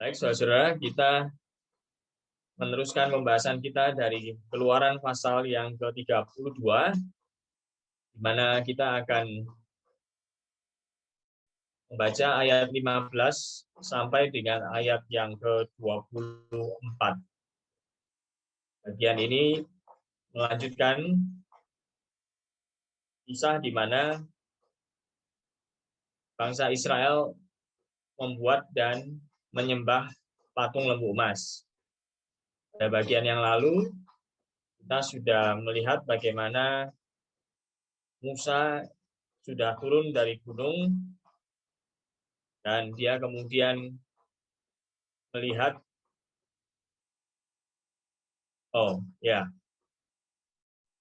Baik, saudara, kita meneruskan pembahasan kita dari Keluaran pasal yang ke-32, di mana kita akan membaca ayat 15 sampai dengan ayat yang ke-24. Bagian ini melanjutkan kisah di mana bangsa Israel membuat dan menyembah patung lembu emas. Pada bagian yang lalu, kita sudah melihat bagaimana Musa sudah turun dari gunung dan dia kemudian melihat,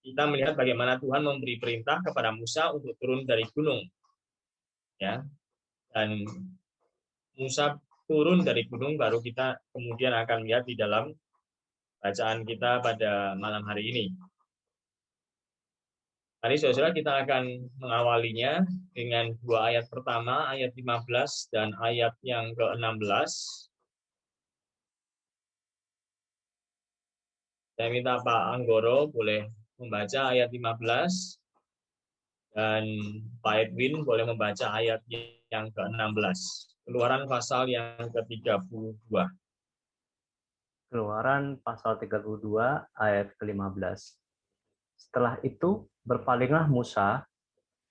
kita melihat bagaimana Tuhan memberi perintah kepada Musa untuk turun dari gunung, ya. Dan Musa turun dari gunung, baru kita kemudian akan lihat di dalam bacaan kita pada malam hari ini. Mari saudara, kita akan mengawalinya dengan dua ayat pertama, ayat 15 dan ayat yang ke-16. Saya minta Pak Anggoro boleh membaca ayat 15 dan Pak Edwin boleh membaca ayat yang ke-16. Keluaran pasal yang ke-32. Keluaran pasal 32 ayat ke-15. Setelah itu berpalinglah Musa,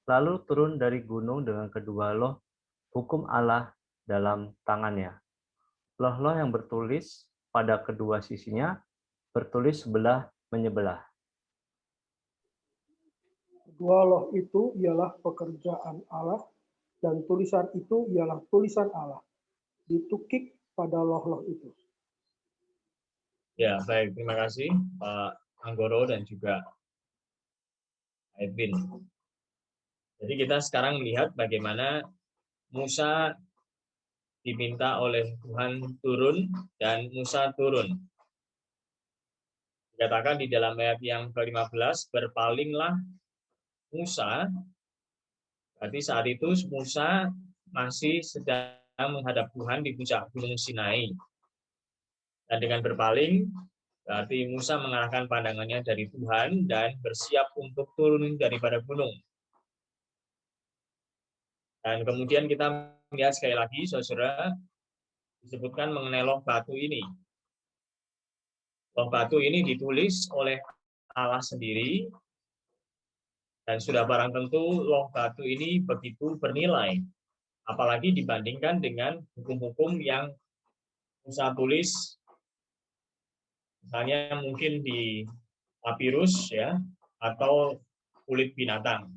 lalu turun dari gunung dengan kedua loh hukum Allah dalam tangannya. Loh-loh yang bertulis pada kedua sisinya bertulis sebelah menyebelah. Kedua loh itu ialah pekerjaan Allah, dan tulisan itu ialah tulisan Allah, ditukik pada loh-loh itu. Ya, baik. Terima kasih Pak Anggoro dan juga Edwin. Jadi kita sekarang melihat bagaimana Musa diminta oleh Tuhan turun dan Musa turun. Dikatakan di dalam ayat yang ke-15, berpalinglah Musa. Berarti saat itu Musa masih sedang menghadap Tuhan di puncak Gunung Sinai. Dan dengan berpaling, berarti Musa mengarahkan pandangannya dari Tuhan dan bersiap untuk turun daripada gunung. Dan kemudian kita melihat sekali lagi, saudara, disebutkan mengenai loh batu ini. Loh batu ini ditulis oleh Allah sendiri, dan sudah barang tentu loh batu ini begitu bernilai, apalagi dibandingkan dengan hukum-hukum yang Musa tulis, misalnya mungkin di papirus, ya, atau kulit binatang.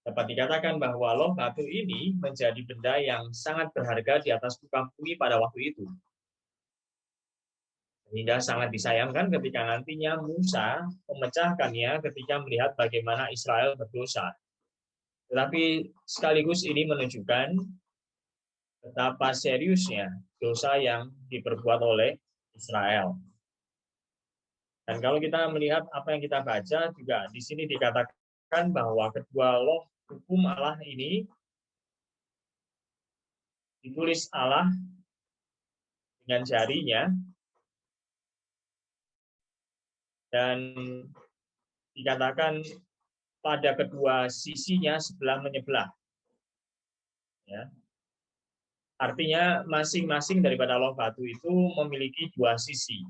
Dapat dikatakan bahwa loh batu ini menjadi benda yang sangat berharga di atas muka bumi pada waktu itu. Sehingga sangat disayangkan ketika nantinya Musa memecahkannya ketika melihat bagaimana Israel berdosa. Tetapi sekaligus ini menunjukkan betapa seriusnya dosa yang diperbuat oleh Israel. Dan kalau kita melihat apa yang kita baca, juga di sini dikatakan bahwa kedua loh hukum Allah ini ditulis Allah dengan jarinya, dan dikatakan pada kedua sisinya sebelah menyebelah. Ya. Artinya masing-masing daripada loh batu itu memiliki dua sisi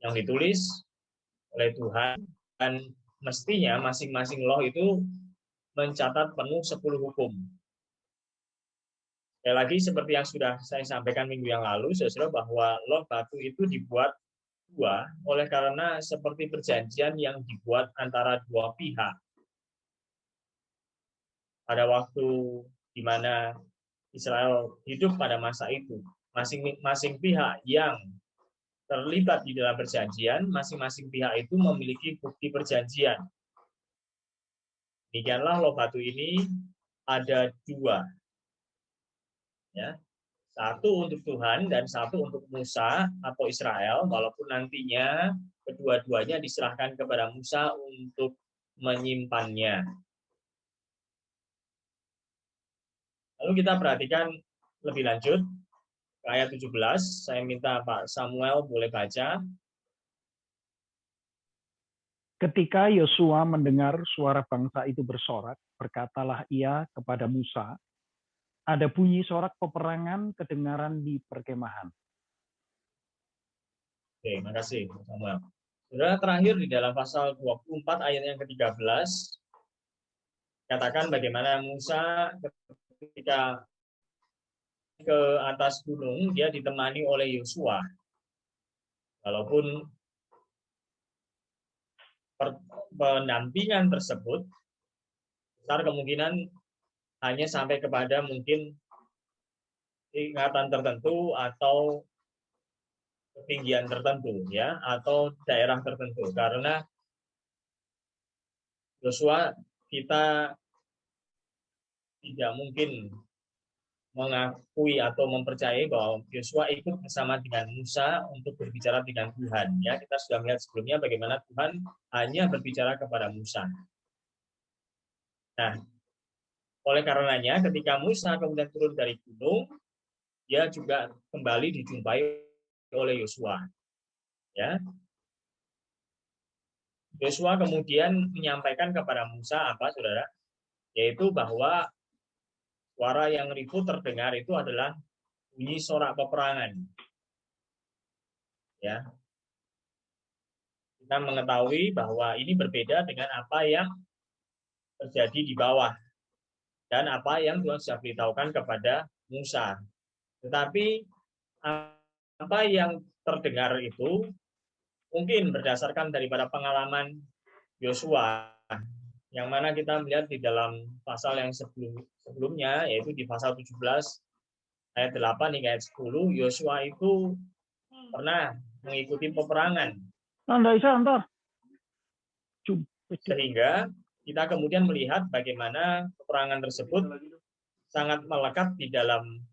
yang ditulis oleh Tuhan, dan mestinya masing-masing loh itu mencatat penuh 10 hukum. Sekali lagi, seperti yang sudah saya sampaikan minggu yang lalu, saudara, bahwa loh batu itu dibuat dua oleh karena seperti perjanjian yang dibuat antara dua pihak. Pada waktu di mana Israel hidup pada masa itu, masing-masing pihak yang terlibat di dalam perjanjian, masing-masing pihak itu memiliki bukti perjanjian. Demikianlah loh batu ini ada dua, ya, satu untuk Tuhan dan satu untuk Musa atau Israel, walaupun nantinya kedua-duanya diserahkan kepada Musa untuk menyimpannya. Lalu kita perhatikan lebih lanjut ke ayat 17. Saya minta Pak Samuel boleh baca. Ketika Yosua mendengar suara bangsa itu bersorak, berkatalah ia kepada Musa, ada bunyi sorak peperangan kedengaran di perkemahan. Oke, makasih Pak Samuel. Saudara, terakhir di dalam pasal 24 ayat yang ke-13, katakan bagaimana Musa ketika ke atas gunung, dia ditemani oleh Yosua. Walaupun pendampingan tersebut besar kemungkinan hanya sampai kepada mungkin tingkatan tertentu atau ketinggian tertentu, ya, atau daerah tertentu. Karena Yosua, kita tidak mungkin mengakui atau mempercayai bahwa Yosua ikut bersama dengan Musa untuk berbicara dengan Tuhan. Ya, kita sudah melihat sebelumnya bagaimana Tuhan hanya berbicara kepada Musa. Nah, oleh karenanya ketika Musa kemudian turun dari gunung, dia juga kembali dijumpai oleh Yosua. Ya, Yosua kemudian menyampaikan kepada Musa apa, saudara? Yaitu bahwa suara yang ribuh terdengar itu adalah bunyi sorak peperangan. Ya, kita mengetahui bahwa ini berbeda dengan apa yang terjadi di bawah dan apa yang Tuhan sudah beritahukan kepada Musa. Tetapi apa yang terdengar itu mungkin berdasarkan daripada pengalaman Yosua, yang mana kita melihat di dalam pasal yang sebelumnya, yaitu di pasal 17 ayat 8 hingga ayat 10, Yosua itu pernah mengikuti peperangan. Sehingga kita kemudian melihat bagaimana peperangan tersebut sangat melekat di dalam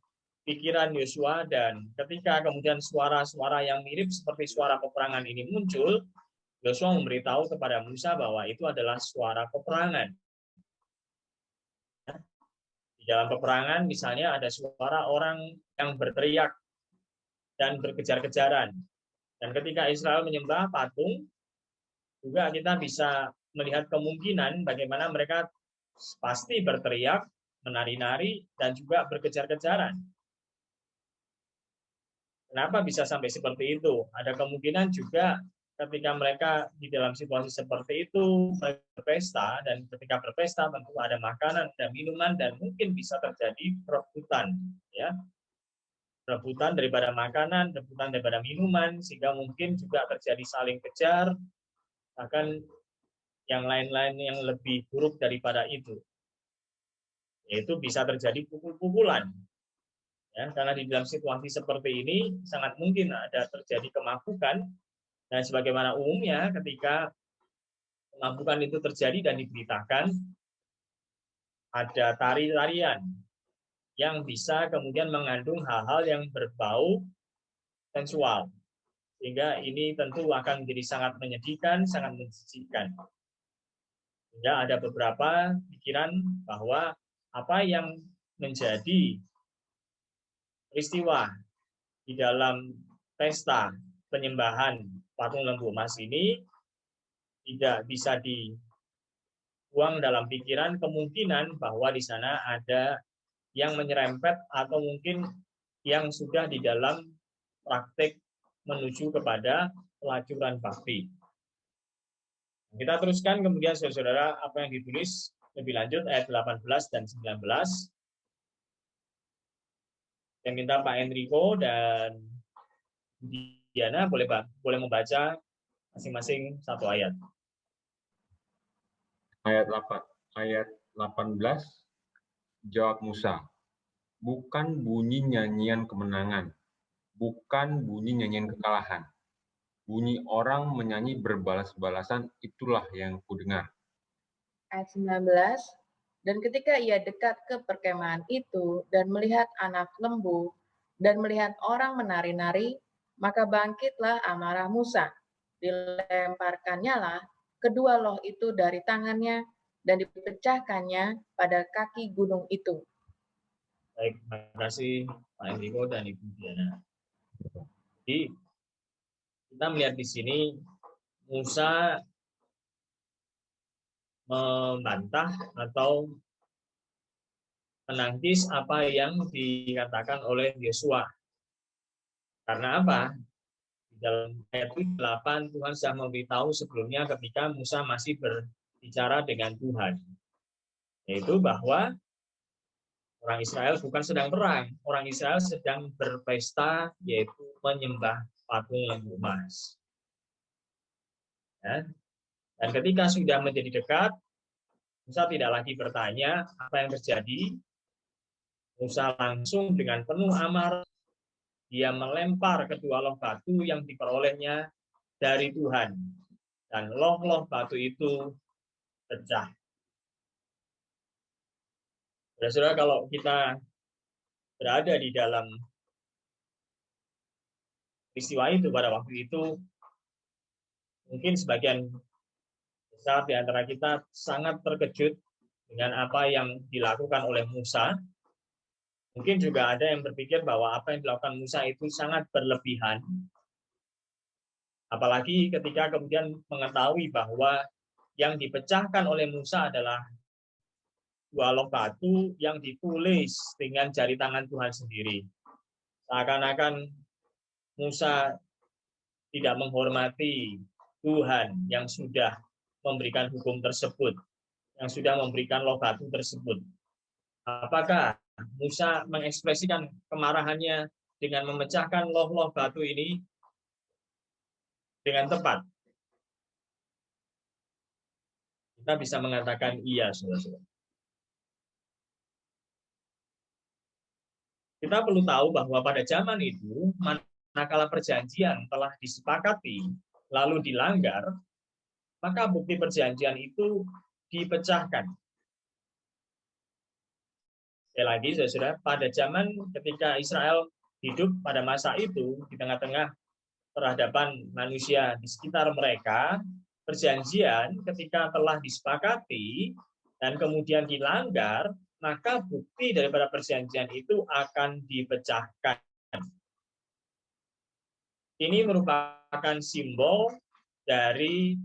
pikiran Yosua, dan ketika kemudian suara-suara yang mirip seperti suara peperangan ini muncul, Yosua memberitahu kepada Musa bahwa itu adalah suara peperangan. Di dalam peperangan misalnya ada suara orang yang berteriak dan berkejar-kejaran. Dan ketika Israel menyembah patung, juga kita bisa melihat kemungkinan bagaimana mereka pasti berteriak, menari-nari, dan juga berkejar-kejaran. Kenapa bisa sampai seperti itu? Ada kemungkinan juga ketika mereka di dalam situasi seperti itu berpesta, dan ketika berpesta tentu ada makanan dan minuman, dan mungkin bisa terjadi perebutan, ya, rebutan daripada makanan, rebutan daripada minuman, sehingga mungkin juga terjadi saling kejar, bahkan yang lain-lain yang lebih buruk daripada itu, yaitu bisa terjadi pukul-pukulan. Ya, karena di dalam situasi seperti ini sangat mungkin ada terjadi kemabukan, dan sebagaimana umumnya ketika kemabukan itu terjadi dan diberitakan, ada tari-tarian yang bisa kemudian mengandung hal-hal yang berbau sensual, sehingga ini tentu akan menjadi sangat menyedihkan, sangat menjijikkan. Sehingga ada beberapa pikiran bahwa apa yang menjadi peristiwa di dalam pesta penyembahan patung lembu emas ini tidak bisa dibuang dalam pikiran kemungkinan bahwa di sana ada yang menyerempet atau mungkin yang sudah di dalam praktik menuju kepada pelacuran bakti. Kita teruskan kemudian saudara-saudara apa yang ditulis lebih lanjut ayat 18 dan 19. Saya minta Pak Enrico dan Diana boleh membaca masing-masing satu ayat. Ayat 18, jawab Musa, bukan bunyi nyanyian kemenangan, bukan bunyi nyanyian kekalahan. Bunyi orang menyanyi berbalas-balasan, itulah yang kudengar. Ayat 19, dan ketika ia dekat ke perkemahan itu dan melihat anak lembu dan melihat orang menari-nari, maka bangkitlah amarah Musa. Dilemparkannya lah kedua loh itu dari tangannya dan dipecahkannya pada kaki gunung itu. Baik, terima kasih Pak Enrico dan Ibu Diana. Jadi kita melihat di sini Musa membantah atau menangkis apa yang dikatakan oleh Yosua. Karena apa? Di dalam ayat 8 Tuhan sudah memberitahu sebelumnya ketika Musa masih berbicara dengan Tuhan. Yaitu bahwa orang Israel bukan sedang perang, orang Israel sedang berpesta, yaitu menyembah patung lembu emas. Ya. Dan ketika sudah menjadi dekat, Musa tidak lagi bertanya apa yang terjadi. Musa langsung dengan penuh amarah, dia melempar kedua loh batu yang diperolehnya dari Tuhan. Dan loh-loh batu itu pecah. Saudara-saudara, kalau kita berada di dalam peristiwa itu pada waktu itu, mungkin sebagian besar di antara kita sangat terkejut dengan apa yang dilakukan oleh Musa. Mungkin juga ada yang berpikir bahwa apa yang dilakukan Musa itu sangat berlebihan. Apalagi ketika kemudian mengetahui bahwa yang dipecahkan oleh Musa adalah dua loh batu yang ditulis dengan jari tangan Tuhan sendiri. Seakan-akan Musa tidak menghormati Tuhan yang sudah memberikan hukum tersebut, yang sudah memberikan loh batu tersebut. Apakah Musa mengekspresikan kemarahannya dengan memecahkan loh-loh batu ini dengan tepat? Kita bisa mengatakan iya, saudara-saudara. Kita perlu tahu bahwa pada zaman itu, manakala perjanjian telah disepakati lalu dilanggar, maka bukti perjanjian itu dipecahkan. Sekali lagi, saudara, pada zaman ketika Israel hidup pada masa itu, di tengah-tengah peradaban manusia di sekitar mereka, perjanjian ketika telah disepakati dan kemudian dilanggar, maka bukti daripada perjanjian itu akan dipecahkan. Ini merupakan simbol dari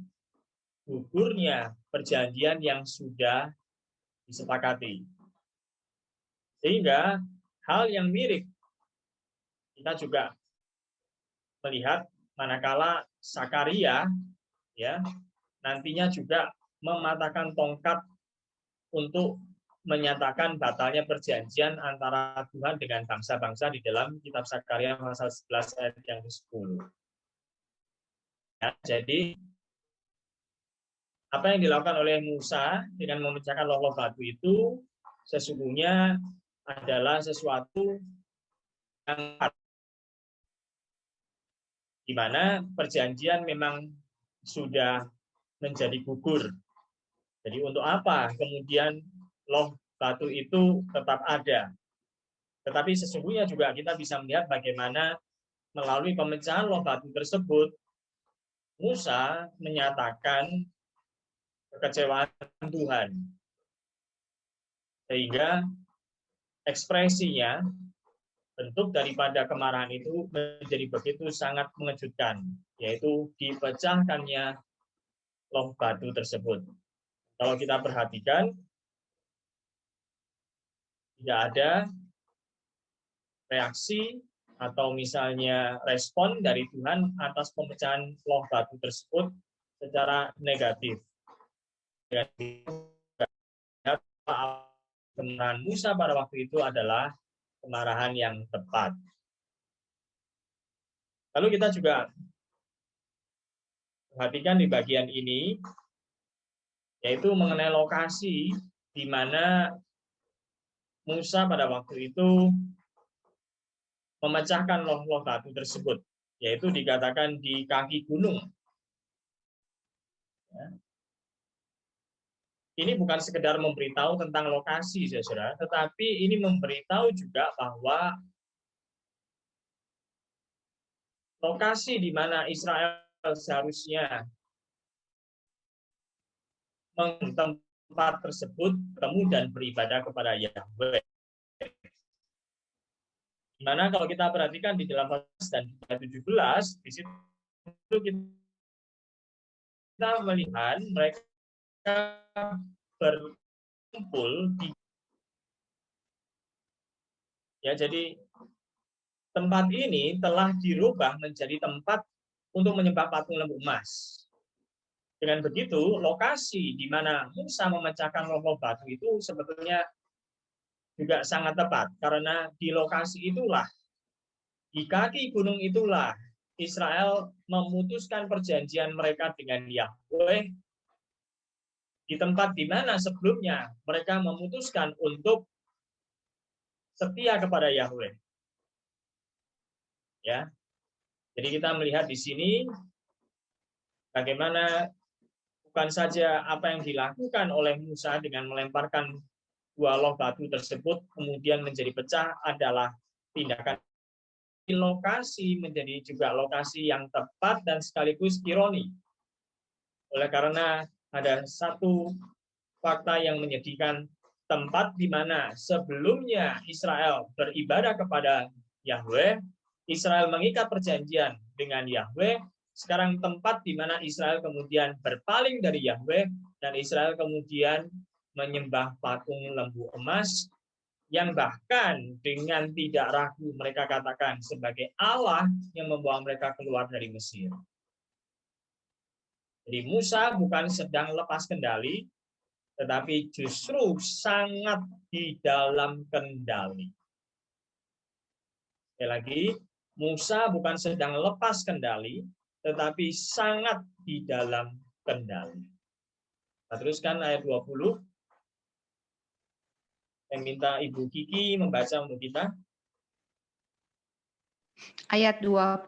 gugurnya perjanjian yang sudah disepakati. Sehingga hal yang mirip kita juga melihat manakala Sakaria ya nantinya juga mematahkan tongkat untuk menyatakan batalnya perjanjian antara Tuhan dengan bangsa-bangsa di dalam kitab Sakaria pasal 11 ayat yang ke-10. Ya, jadi apa yang dilakukan oleh Musa dengan memecahkan loh-loh batu itu sesungguhnya adalah sesuatu yang di mana perjanjian memang sudah menjadi gugur. Jadi untuk apa kemudian loh batu itu tetap ada? Tetapi sesungguhnya juga kita bisa melihat bagaimana melalui pemecahan loh batu tersebut, Musa menyatakan kekecewaan Tuhan. Sehingga ekspresinya, bentuk daripada kemarahan itu menjadi begitu sangat mengejutkan, yaitu dipecahkannya loh batu tersebut. Kalau kita perhatikan, tidak ada reaksi atau misalnya respon dari Tuhan atas pemecahan loh batu tersebut secara negatif. Kemarahan Musa pada waktu itu adalah kemarahan yang tepat. Lalu kita juga perhatikan di bagian ini, yaitu mengenai lokasi di mana Musa pada waktu itu memecahkan loh-loh batu tersebut, yaitu dikatakan di kaki gunung. Ini bukan sekedar memberitahu tentang lokasi, saudara, tetapi ini memberitahu juga bahwa lokasi di mana Israel seharusnya tempat tersebut bertemu dan beribadah kepada Yahweh. Dimana kalau kita perhatikan di dalam pasal dan 17, di situ kita melihat mereka berkumpul di, ya, jadi tempat ini telah dirubah menjadi tempat untuk menyembah patung lembu emas. Dengan begitu, lokasi di mana Musa memecahkan loh batu itu sebetulnya juga sangat tepat, karena di lokasi itulah, di kaki gunung itulah, Israel memutuskan perjanjian mereka dengan Yahweh, di tempat di mana sebelumnya mereka memutuskan untuk setia kepada Yahweh. Ya, jadi kita melihat di sini bagaimana bukan saja apa yang dilakukan oleh Musa dengan melemparkan dua loh batu tersebut kemudian menjadi pecah adalah tindakan. Lokasi menjadi juga lokasi yang tepat dan sekaligus ironi. Oleh karena ada satu fakta yang menyedihkan, tempat di mana sebelumnya Israel beribadah kepada Yahweh, Israel mengikat perjanjian dengan Yahweh, sekarang tempat di mana Israel kemudian berpaling dari Yahweh dan Israel kemudian menyembah patung lembu emas yang bahkan dengan tidak ragu mereka katakan sebagai Allah yang membawa mereka keluar dari Mesir. Jadi Musa bukan sedang lepas kendali, tetapi justru sangat di dalam kendali. Sekali lagi, Musa bukan sedang lepas kendali, tetapi sangat di dalam kendali. Kita teruskan ayat 20. Saya minta Ibu Kiki membaca untuk kita. Ayat 20.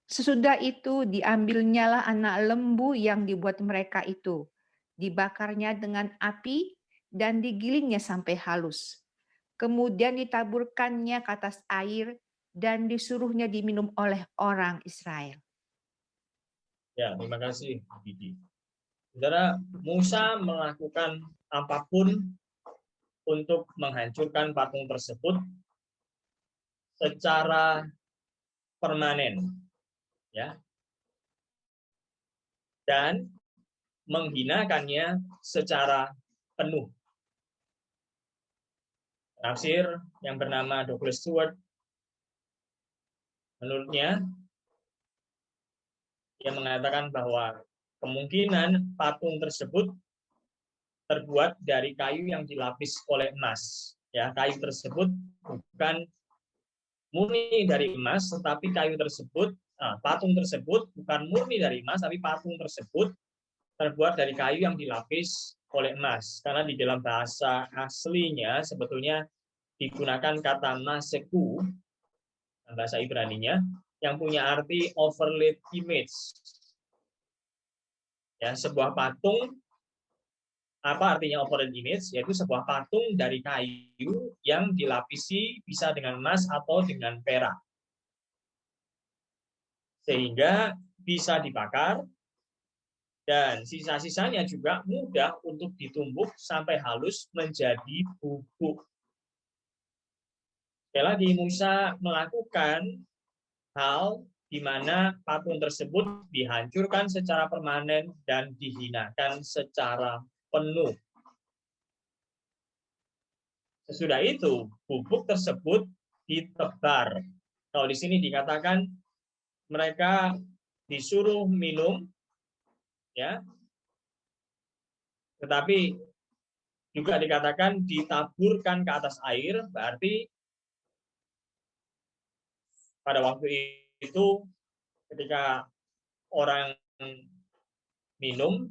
Sesudah itu diambilnyalah anak lembu yang dibuat mereka itu, dibakarnya dengan api dan digilingnya sampai halus. Kemudian ditaburkannya ke atas air dan disuruhnya diminum oleh orang Israel. Ya, terima kasih, Kiki. Saudara, Musa melakukan apapun untuk menghancurkan patung tersebut secara permanen, ya, dan menghinakannya secara penuh. Tafsir yang bernama Douglas Stewart, menurutnya, dia mengatakan bahwa kemungkinan patung tersebut terbuat dari kayu yang dilapis oleh emas. Ya, kayu tersebut bukan murni dari emas, tetapi patung tersebut bukan murni dari emas, tapi patung tersebut terbuat dari kayu yang dilapis oleh emas. Karena di dalam bahasa aslinya sebetulnya digunakan kata maseku, bahasa Ibraninya, yang punya arti overlaid image. Ya, sebuah patung, apa artinya overlaid image? Yaitu sebuah patung dari kayu yang dilapisi bisa dengan emas atau dengan perak. Sehingga bisa dibakar, dan sisa-sisanya juga mudah untuk ditumbuk sampai halus menjadi bubuk. Sekali lagi, Musa melakukan hal di mana patung tersebut dihancurkan secara permanen dan dihinakan secara penuh. Sesudah itu, bubuk tersebut ditebar. Kalau di sini dikatakan mereka disuruh minum, ya, tetapi juga dikatakan ditaburkan ke atas air, berarti pada waktu itu ketika orang minum,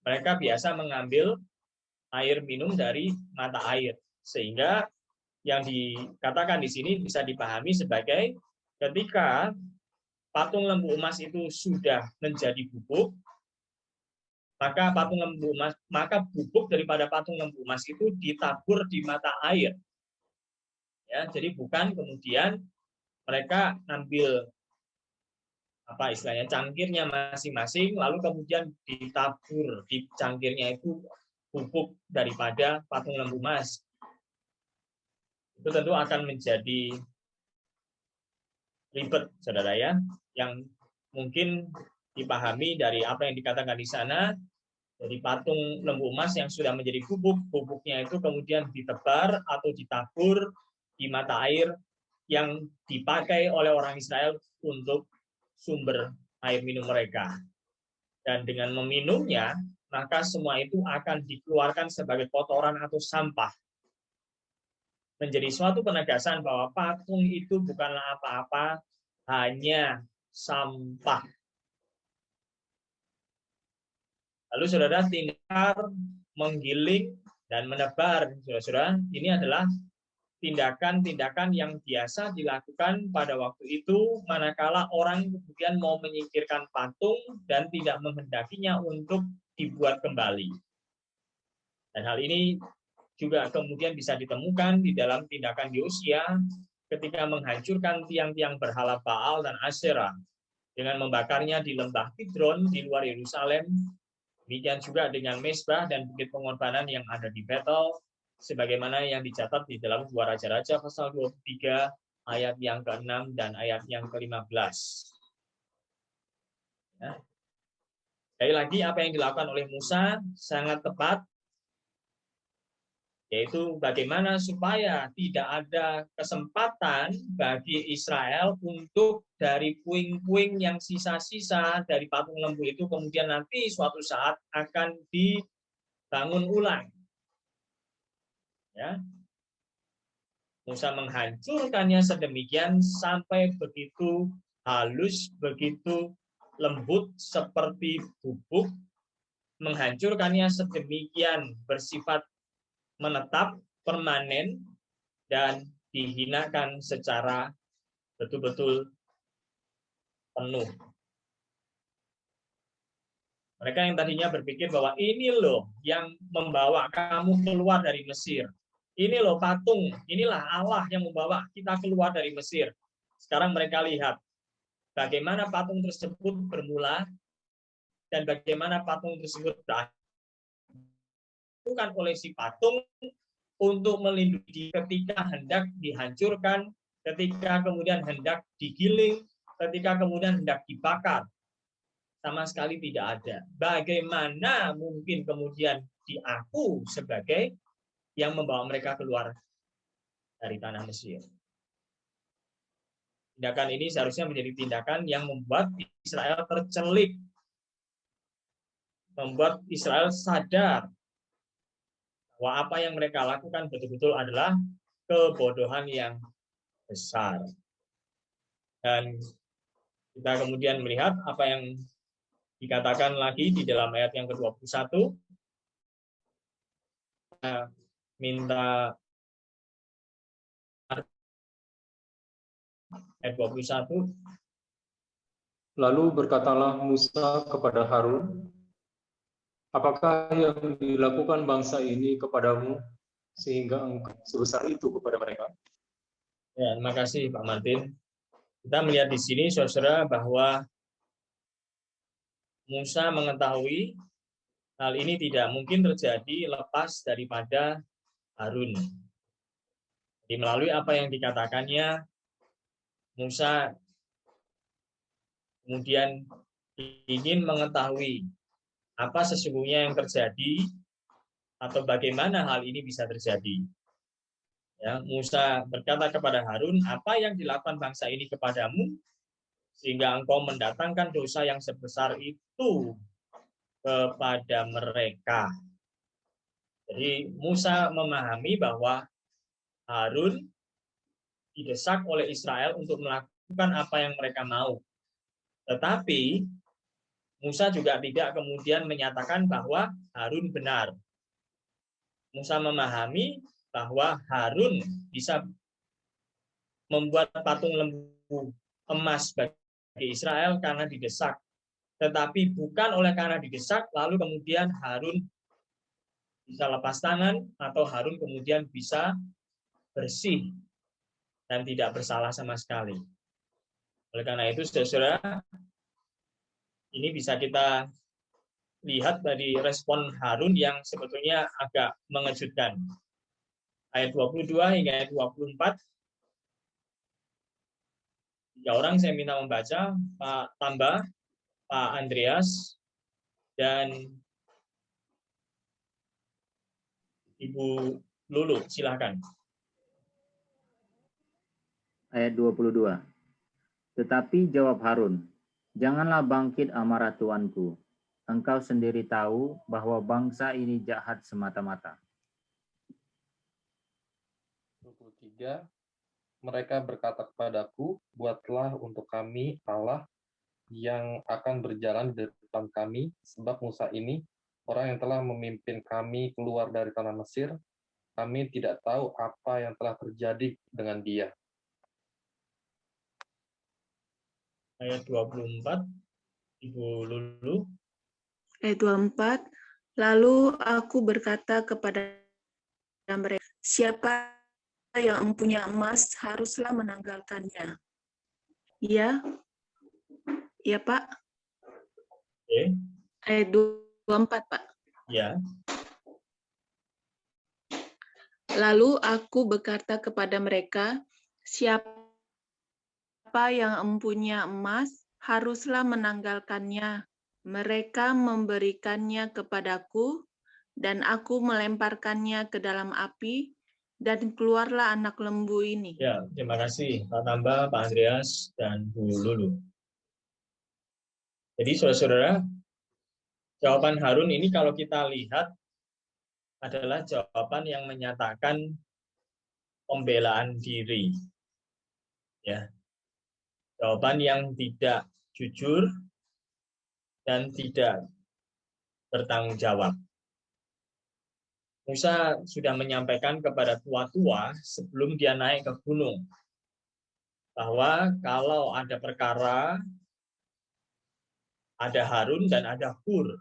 mereka biasa mengambil air minum dari mata air, sehingga yang dikatakan di sini bisa dipahami sebagai ketika patung lembu emas itu sudah menjadi bubuk, maka bubuk daripada patung lembu emas itu ditabur di mata air. Ya, jadi bukan kemudian mereka ambil apa istilahnya cangkirnya masing-masing, lalu kemudian ditabur di cangkirnya itu bubuk daripada patung lembu emas. itu tentu akan menjadi ribet, saudara ya, yang mungkin dipahami dari apa yang dikatakan di sana, dari patung lembu emas yang sudah menjadi bubuk, bubuknya itu kemudian ditebar atau ditabur di mata air yang dipakai oleh orang Israel untuk sumber air minum mereka. Dan dengan meminumnya, maka semua itu akan dikeluarkan sebagai kotoran atau sampah. Menjadi suatu penegasan bahwa patung itu bukanlah apa-apa, hanya sampah. Lalu saudara, tindakan menggiling dan menebar, saudara, ini adalah tindakan-tindakan yang biasa dilakukan pada waktu itu manakala orang kemudian mau menyingkirkan patung dan tidak menghendakinya untuk dibuat kembali. Dan hal ini juga kemudian bisa ditemukan di dalam tindakan Yosua ketika menghancurkan tiang-tiang berhala Baal dan Asyera dengan membakarnya di lembah Kidron di luar Yerusalem. Demikian juga dengan Mezbah dan bukit pengorbanan yang ada di Betel, sebagaimana yang dicatat di dalam 2 Raja-Raja pasal 23 ayat yang ke-6 dan ayat yang ke-15. Ya. Sekali lagi, apa yang dilakukan oleh Musa sangat tepat, yaitu bagaimana supaya tidak ada kesempatan bagi Israel untuk dari puing-puing yang sisa-sisa dari patung lembu itu kemudian nanti suatu saat akan dibangun ulang. Ya. Musa menghancurkannya sedemikian sampai begitu halus, begitu lembut seperti bubuk, menghancurkannya sedemikian bersifat menetap, permanen, dan dihinakan secara betul-betul penuh. Mereka yang tadinya berpikir bahwa ini loh yang membawa kamu keluar dari Mesir. Ini loh patung, inilah Allah yang membawa kita keluar dari Mesir. Sekarang mereka lihat bagaimana patung tersebut bermula dan bagaimana patung tersebut berakhir. Bukan oleh si patung untuk melindungi ketika hendak dihancurkan, ketika kemudian hendak digiling, ketika kemudian hendak dibakar. Sama sekali tidak ada. Bagaimana mungkin kemudian diaku sebagai yang membawa mereka keluar dari tanah Mesir. Tindakan ini seharusnya menjadi tindakan yang membuat Israel tercelik, membuat Israel sadar bahwa apa yang mereka lakukan betul-betul adalah kebodohan yang besar. Dan kita kemudian melihat apa yang dikatakan lagi di dalam ayat yang ke-21. Minta ayat 21. Lalu berkatalah Musa kepada Harun, apakah yang dilakukan bangsa ini kepadamu sehingga engkau sebesar itu kepada mereka? Ya, terima kasih Pak Martin. Kita melihat di sini, saudara, bahwa Musa mengetahui hal ini tidak mungkin terjadi lepas daripada Harun. Jadi melalui apa yang dikatakannya, Musa kemudian ingin mengetahui apa sesungguhnya yang terjadi atau bagaimana hal ini bisa terjadi. Ya, Musa berkata kepada Harun, apa yang dilakukan bangsa ini kepadamu sehingga engkau mendatangkan dosa yang sebesar itu kepada mereka. Jadi Musa memahami bahwa Harun didesak oleh Israel untuk melakukan apa yang mereka mau. Tetapi Musa juga tidak kemudian menyatakan bahwa Harun benar. Musa memahami bahwa Harun bisa membuat patung lembu emas bagi Israel karena didesak. Tetapi bukan oleh karena didesak, lalu kemudian Harun bisa lepas tangan atau Harun kemudian bisa bersih dan tidak bersalah sama sekali. Oleh karena itu, saudara, ini bisa kita lihat dari respon Harun yang sebetulnya agak mengejutkan. ayat 22 hingga ayat 24. 3 orang saya minta membaca, Pak Tambah, Pak Andreas, dan Ibu Lulu, silakan. Ayat 22. Tetapi jawab Harun, janganlah bangkit amarah tuanku. Engkau sendiri tahu bahwa bangsa ini jahat semata-mata. 23. Mereka berkata kepadaku, buatlah untuk kami Allah yang akan berjalan di depan kami, sebab Musa ini, orang yang telah memimpin kami keluar dari tanah Mesir, kami tidak tahu apa yang telah terjadi dengan dia. Ayat 24, Ibu Lulu. Ayat 24, lalu aku berkata kepada mereka, siapa yang mempunyai emas haruslah menanggalkannya. Ya, ya Pak. Oke. Ayat 24 Pak. Ya. Lalu aku berkata kepada mereka, siapa yang mempunyai emas haruslah menanggalkannya. Mereka memberikannya kepadaku, dan aku melemparkannya ke dalam api, dan keluarlah anak lembu ini. Ya, terima kasih Pak Tambah, Pak Andreas, dan Bu Lulu. Jadi saudara-saudara, jawaban Harun ini kalau kita lihat adalah jawaban yang menyatakan pembelaan diri. Ya. Jawaban yang tidak jujur dan tidak bertanggung jawab. Musa sudah menyampaikan kepada tua-tua sebelum dia naik ke gunung bahwa kalau ada perkara, ada Harun dan ada Hur.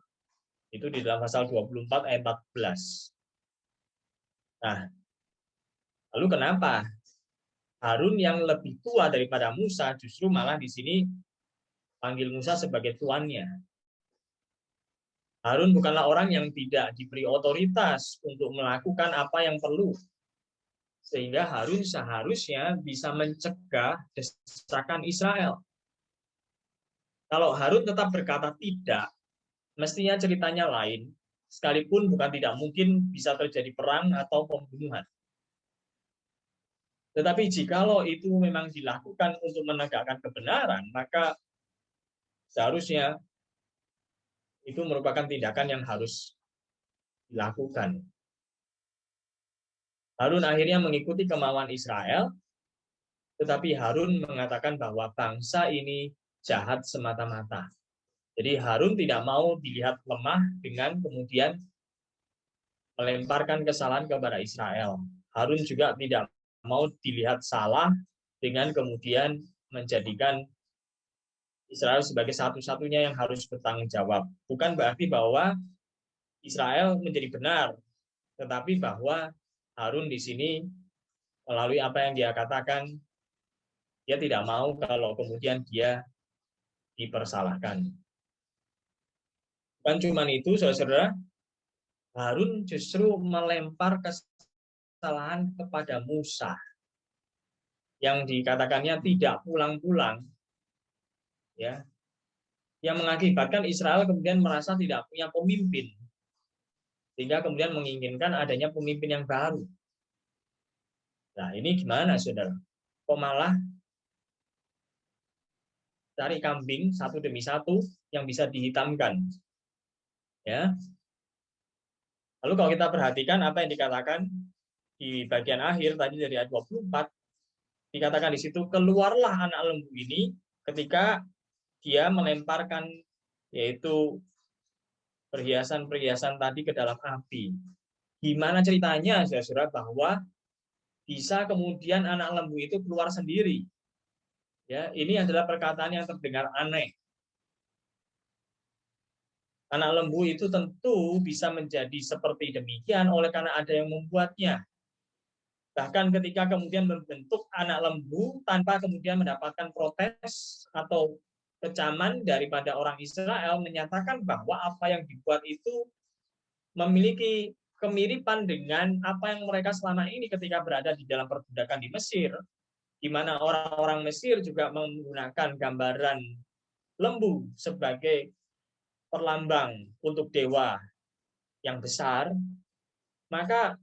Itu di dalam pasal 24 ayat 14. Nah, lalu kenapa Harun yang lebih tua daripada Musa justru malah di sini panggil Musa sebagai tuannya? Harun bukanlah orang yang tidak diberi otoritas untuk melakukan apa yang perlu. Sehingga Harun seharusnya bisa mencegah desakan Israel. Kalau Harun tetap berkata tidak, mestinya ceritanya lain, sekalipun bukan tidak mungkin bisa terjadi perang atau pembunuhan. Tetapi jikalau itu memang dilakukan untuk menegakkan kebenaran, maka seharusnya itu merupakan tindakan yang harus dilakukan. Harun akhirnya mengikuti kemauan Israel, tetapi Harun mengatakan bahwa bangsa ini jahat semata-mata. Jadi Harun tidak mau dilihat lemah dengan kemudian melemparkan kesalahan kepada Israel. Harun juga tidak mau dilihat salah dengan kemudian menjadikan Israel sebagai satu-satunya yang harus bertanggung jawab. Bukan berarti bahwa Israel menjadi benar, tetapi bahwa Harun di sini melalui apa yang dia katakan, dia tidak mau kalau kemudian dia dipersalahkan. Bukan cuma itu, saudara-saudara, Harun justru melempar kesalahan kepada Musa yang dikatakannya tidak pulang-pulang, ya, yang mengakibatkan Israel kemudian merasa tidak punya pemimpin, sehingga kemudian menginginkan adanya pemimpin yang baru. Nah, ini gimana, saudara? Kok malah cari kambing satu demi satu yang bisa dihitamkan, ya? Lalu kalau kita perhatikan apa yang dikatakan di bagian akhir tadi dari ayat 24, dikatakan di situ, keluarlah anak lembu ini ketika dia melemparkan yaitu perhiasan-perhiasan tadi ke dalam api. Gimana ceritanya, saudara, bahwa bisa kemudian anak lembu itu keluar sendiri? Ya, ini adalah perkataan yang terdengar aneh. Anak lembu itu tentu bisa menjadi seperti demikian oleh karena ada yang membuatnya. Bahkan ketika kemudian membentuk anak lembu tanpa kemudian mendapatkan protes atau kecaman daripada orang Israel, menyatakan bahwa apa yang dibuat itu memiliki kemiripan dengan apa yang mereka selama ini ketika berada di dalam perbudakan di Mesir, di mana orang-orang Mesir juga menggunakan gambaran lembu sebagai perlambang untuk dewa yang besar, maka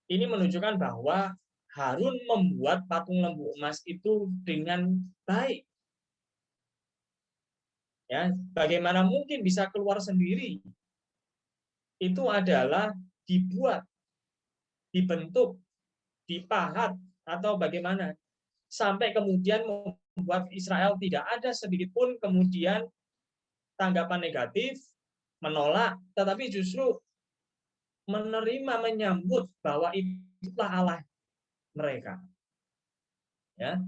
ini menunjukkan bahwa Harun membuat patung lembu emas itu dengan baik. Ya, bagaimana mungkin bisa keluar sendiri? Itu adalah dibuat, dibentuk, dipahat, atau bagaimana. Sampai kemudian membuat Israel tidak ada sedikit pun kemudian tanggapan negatif, menolak, tetapi justru menerima, menyambut bahwa itulah Allah mereka. Ya.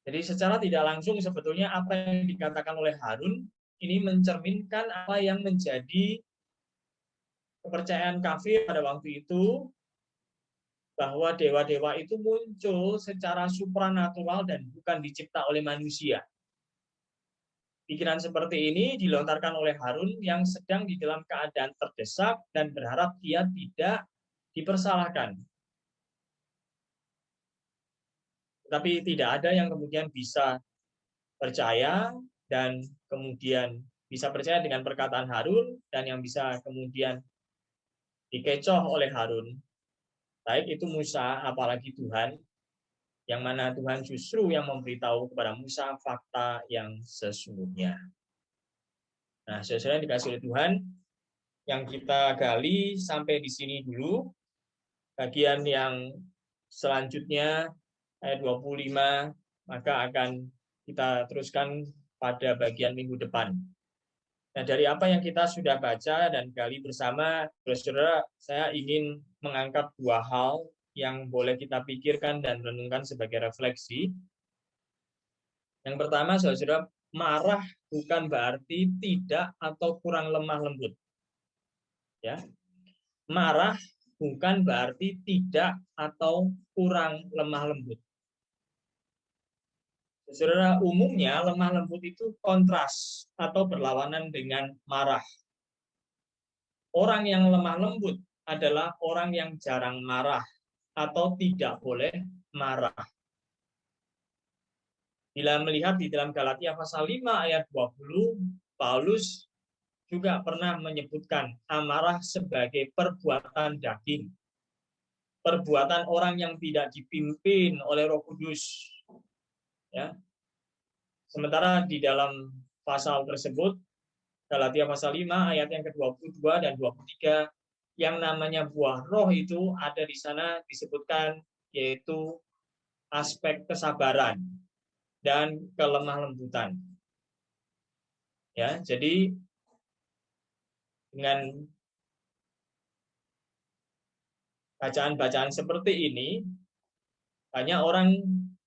Jadi secara tidak langsung sebetulnya apa yang dikatakan oleh Harun ini mencerminkan apa yang menjadi kepercayaan kafir pada waktu itu, bahwa dewa-dewa itu muncul secara supranatural dan bukan dicipta oleh manusia. Pikiran seperti ini dilontarkan oleh Harun yang sedang di dalam keadaan terdesak dan berharap dia tidak dipersalahkan. Tapi tidak ada yang kemudian bisa percaya dan kemudian bisa percaya dengan perkataan Harun, dan yang bisa kemudian dikecoh oleh Harun, baik itu Musa apalagi Tuhan, yang mana Tuhan justru yang memberitahu kepada Musa fakta yang sesungguhnya. Nah, saudara yang dikasih oleh Tuhan, yang kita gali sampai di sini dulu. Bagian yang selanjutnya ayat 25, maka akan kita teruskan pada bagian minggu depan. Nah, dari apa yang kita sudah baca dan gali bersama, saudara, saya ingin mengangkat dua hal yang boleh kita pikirkan dan renungkan sebagai refleksi. Yang pertama, saudara, marah bukan berarti tidak atau kurang lemah lembut. Ya. Marah bukan berarti tidak atau kurang lemah lembut. Saudara, umumnya lemah lembut itu kontras atau berlawanan dengan marah. Orang yang lemah lembut adalah orang yang jarang marah atau tidak boleh marah. Bila melihat di dalam Galatia pasal 5 ayat 20, Paulus juga pernah menyebutkan amarah sebagai perbuatan daging. Perbuatan orang yang tidak dipimpin oleh Roh Kudus. Ya. Sementara di dalam pasal tersebut, Galatia pasal 5 ayat yang ke-22 dan 23, yang namanya buah roh itu ada di sana disebutkan, yaitu aspek kesabaran dan kelemah lembutan. Ya, jadi dengan bacaan-bacaan seperti ini, banyak orang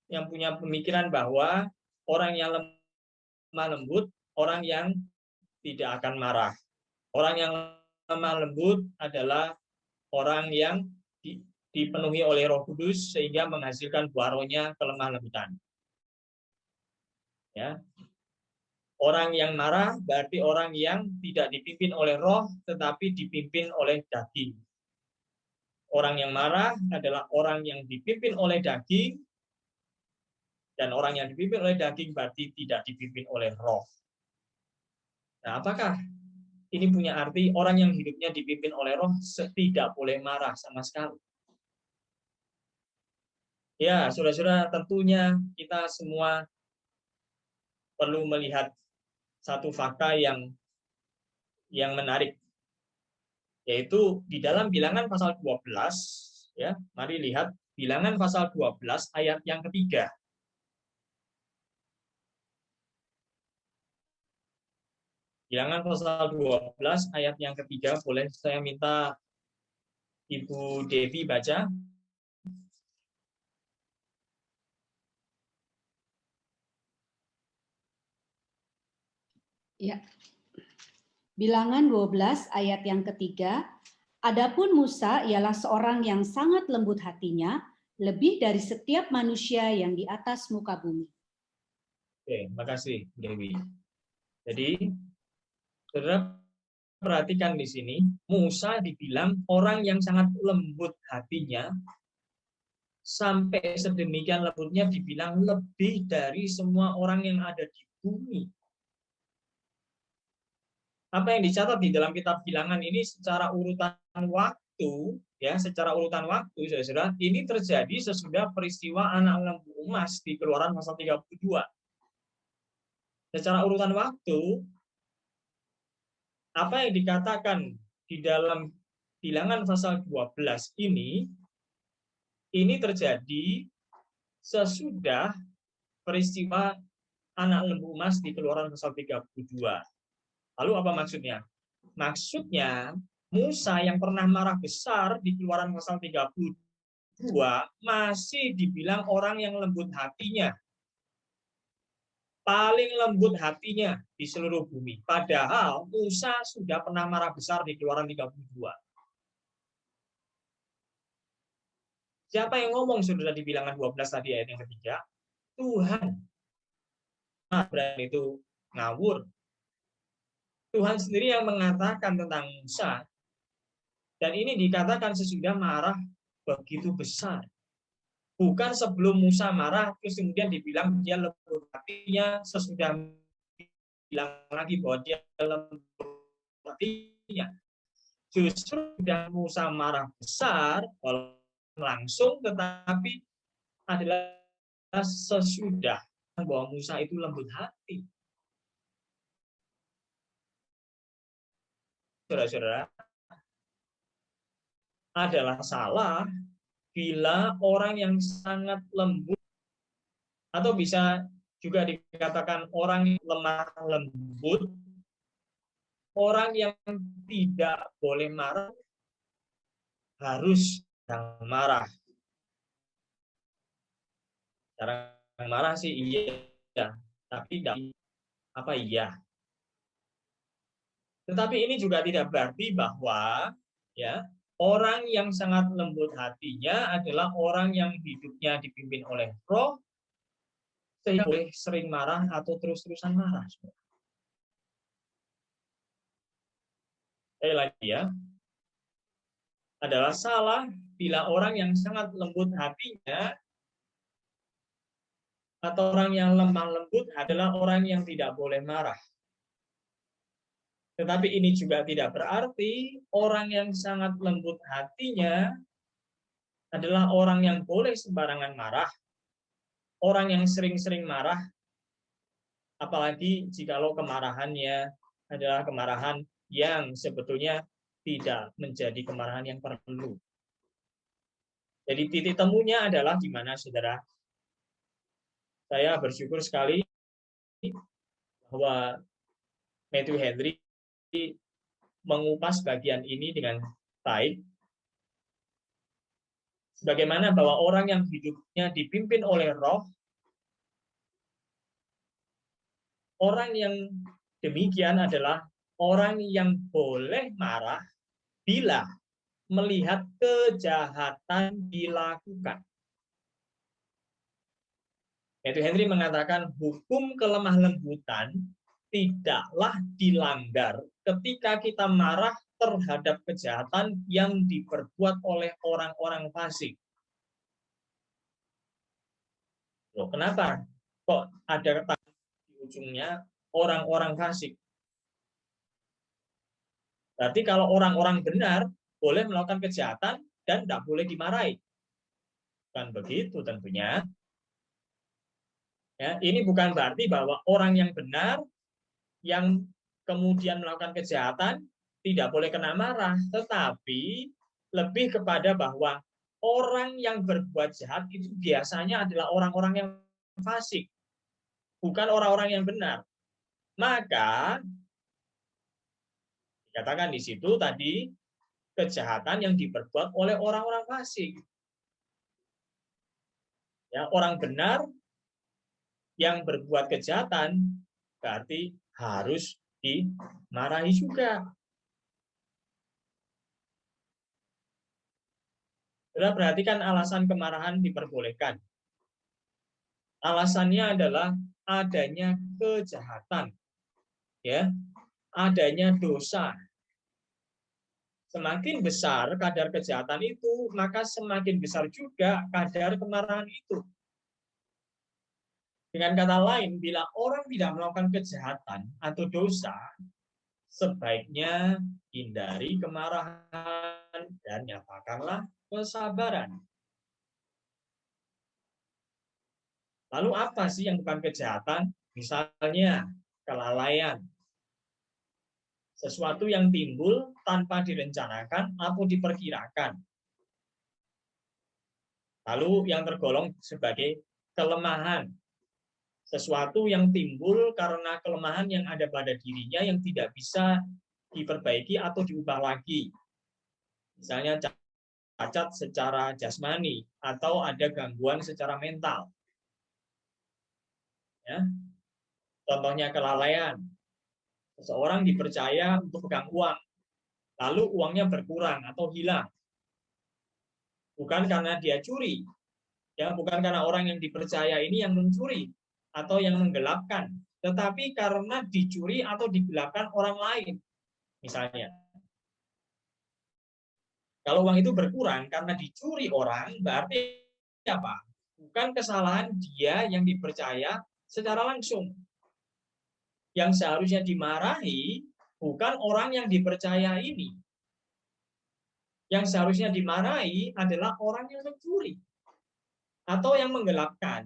yang punya pemikiran bahwa orang yang lemah lembut, orang yang tidak akan marah. Orang yang lemah lembut adalah orang yang dipenuhi oleh Roh Kudus sehingga menghasilkan buah rohnya kelemah lembutan. Ya. Orang yang marah berarti orang yang tidak dipimpin oleh roh tetapi dipimpin oleh daging. Orang yang marah adalah orang yang dipimpin oleh daging, dan orang yang dipimpin oleh daging berarti tidak dipimpin oleh roh. Nah, apakah ini punya arti orang yang hidupnya dipimpin oleh roh tidak boleh marah sama sekali? Ya, saudara-saudara, tentunya kita semua perlu melihat satu fakta yang menarik, yaitu di dalam Bilangan pasal 12, ya. Mari lihat Bilangan pasal 12 ayat yang ketiga. Bilangan pasal 12 ayat yang ketiga, boleh saya minta Ibu Devi baca? Ya. Bilangan 12 ayat yang ketiga, adapun Musa ialah seorang yang sangat lembut hatinya, lebih dari setiap manusia yang di atas muka bumi. Oke, makasih Dewi. Jadi, saudara, perhatikan di sini, Musa dibilang orang yang sangat lembut hatinya, sampai sedemikian lembutnya dibilang lebih dari semua orang yang ada di bumi. Apa yang dicatat di dalam kitab Bilangan ini secara urutan waktu, ya, secara urutan waktu, saudara, ini terjadi sesudah peristiwa anak lembu emas di Keluaran pasal 32. Secara urutan waktu, apa yang dikatakan di dalam Bilangan pasal 12 ini terjadi sesudah peristiwa anak lembu emas di Keluaran pasal 32. Lalu apa maksudnya? Maksudnya Musa yang pernah marah besar di Keluaran pasal 32 masih dibilang orang yang lembut hatinya. Paling lembut hatinya di seluruh bumi. Padahal Musa sudah pernah marah besar di Keluaran 32. Siapa yang ngomong sudah di Bilangan 12 tadi ayat yang ketiga? Tuhan. Nah, berarti itu ngawur. Tuhan sendiri yang mengatakan tentang Musa. Dan ini dikatakan sesudah marah begitu besar. Bukan sebelum Musa marah, terus kemudian dibilang dia lembut hatinya, sesudah bilang lagi bahwa dia lembut hatinya. Justru sudah Musa marah besar, langsung, tetapi adalah sesudah bahwa Musa itu lembut hati. Saudara-saudara, adalah salah bila orang yang sangat lembut, atau bisa juga dikatakan orang yang lemah lembut, orang yang tidak boleh marah, harus yang marah. Cara marah sih iya, tapi tidak apa iya. Tetapi ini juga tidak berarti bahwa ya orang yang sangat lembut hatinya adalah orang yang hidupnya dipimpin oleh Roh, sehingga boleh sering marah atau terus-terusan marah. Sekali lagi ya, adalah salah bila orang yang sangat lembut hatinya atau orang yang lemah lembut adalah orang yang tidak boleh marah. Tetapi ini juga tidak berarti orang yang sangat lembut hatinya adalah orang yang boleh sembarangan marah, orang yang sering-sering marah, apalagi jikalau kemarahannya adalah kemarahan yang sebetulnya tidak menjadi kemarahan yang perlu. Jadi titik temunya adalah di mana, saudara? Saya bersyukur sekali bahwa Matthew Henry mengupas bagian ini dengan baik. Sebagaimana bahwa orang yang hidupnya dipimpin oleh Roh, orang yang demikian adalah orang yang boleh marah bila melihat kejahatan dilakukan. Matthew Henry mengatakan hukum kelemah lembutan tidaklah dilanggar ketika kita marah terhadap kejahatan yang diperbuat oleh orang-orang fasik. Loh, kenapa kok ada kata di ujungnya orang-orang fasik? Berarti kalau orang-orang benar boleh melakukan kejahatan dan tidak boleh dimarahi. Kan begitu tentunya. Ya, ini bukan berarti bahwa orang yang benar yang kemudian melakukan kejahatan tidak boleh kena marah, tetapi lebih kepada bahwa orang yang berbuat jahat itu biasanya adalah orang-orang yang fasik, bukan orang-orang yang benar. Maka dikatakan di situ tadi kejahatan yang diperbuat oleh orang-orang fasik. Ya, orang benar yang berbuat kejahatan berarti harus dimarahi juga. Saudara perhatikan alasan kemarahan diperbolehkan. Alasannya adalah adanya kejahatan, ya, adanya dosa Semakin besar kadar kejahatan itu, maka semakin besar juga kadar kemarahan itu. Dengan kata lain, bila orang tidak melakukan kejahatan atau dosa, sebaiknya hindari kemarahan dan nyatakanlah kesabaran. Lalu apa sih yang bukan kejahatan? Misalnya kelalaian. Sesuatu yang timbul tanpa direncanakan atau diperkirakan. Lalu yang tergolong sebagai kelemahan. Sesuatu yang timbul karena kelemahan yang ada pada dirinya yang tidak bisa diperbaiki atau diubah lagi. Misalnya cacat secara jasmani atau ada gangguan secara mental. Ya. Contohnya kelalaian. Seseorang dipercaya untuk pegang uang, lalu uangnya berkurang atau hilang. Bukan karena dia curi, ya, bukan karena orang yang dipercaya ini yang mencuri atau yang menggelapkan, tetapi karena dicuri atau digelapkan orang lain. Misalnya, kalau uang itu berkurang karena dicuri orang, berarti apa? Bukan kesalahan dia yang dipercaya secara langsung. Yang seharusnya dimarahi bukan orang yang dipercaya ini. Yang seharusnya dimarahi adalah orang yang mencuri atau yang menggelapkan.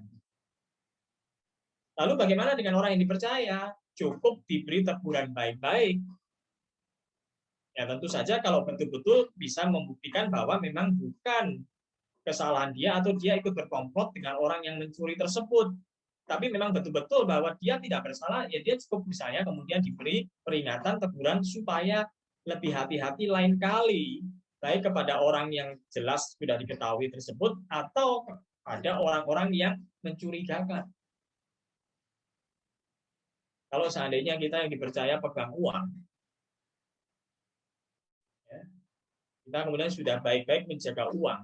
Lalu bagaimana dengan orang yang dipercaya? Cukup diberi teguran baik-baik. Ya tentu saja kalau betul-betul bisa membuktikan bahwa memang bukan kesalahan dia atau dia ikut berkomplot dengan orang yang mencuri tersebut. Tapi memang betul-betul bahwa dia tidak bersalah, ya dia cukup misalnya kemudian diberi peringatan, teguran supaya lebih hati-hati lain kali, baik kepada orang yang jelas sudah diketahui tersebut atau pada orang-orang yang mencurigakan. Kalau seandainya kita yang dipercaya pegang uang, ya, kita kemudian sudah baik-baik menjaga uang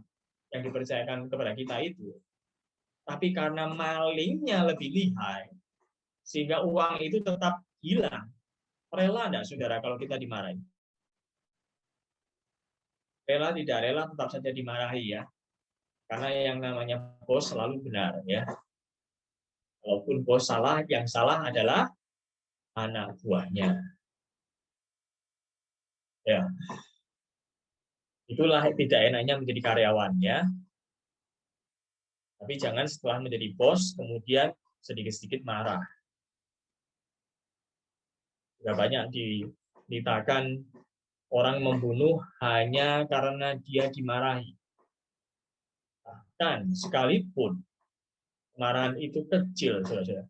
yang dipercayakan kepada kita itu. Tapi karena malingnya lebih lihai, sehingga uang itu tetap hilang. Rela enggak, saudara, kalau kita dimarahi? Rela tidak rela tetap saja dimarahi ya. Karena yang namanya bos selalu benar ya. Walaupun bos salah, yang salah adalah anak buahnya. Ya. Itulah tidak enaknya menjadi karyawan ya. Tapi jangan setelah menjadi bos kemudian sedikit-sedikit marah. Sudah banyak diberitakan orang membunuh hanya karena dia dimarahi. Bahkan sekalipun kemarahan itu kecil, saudara-saudara,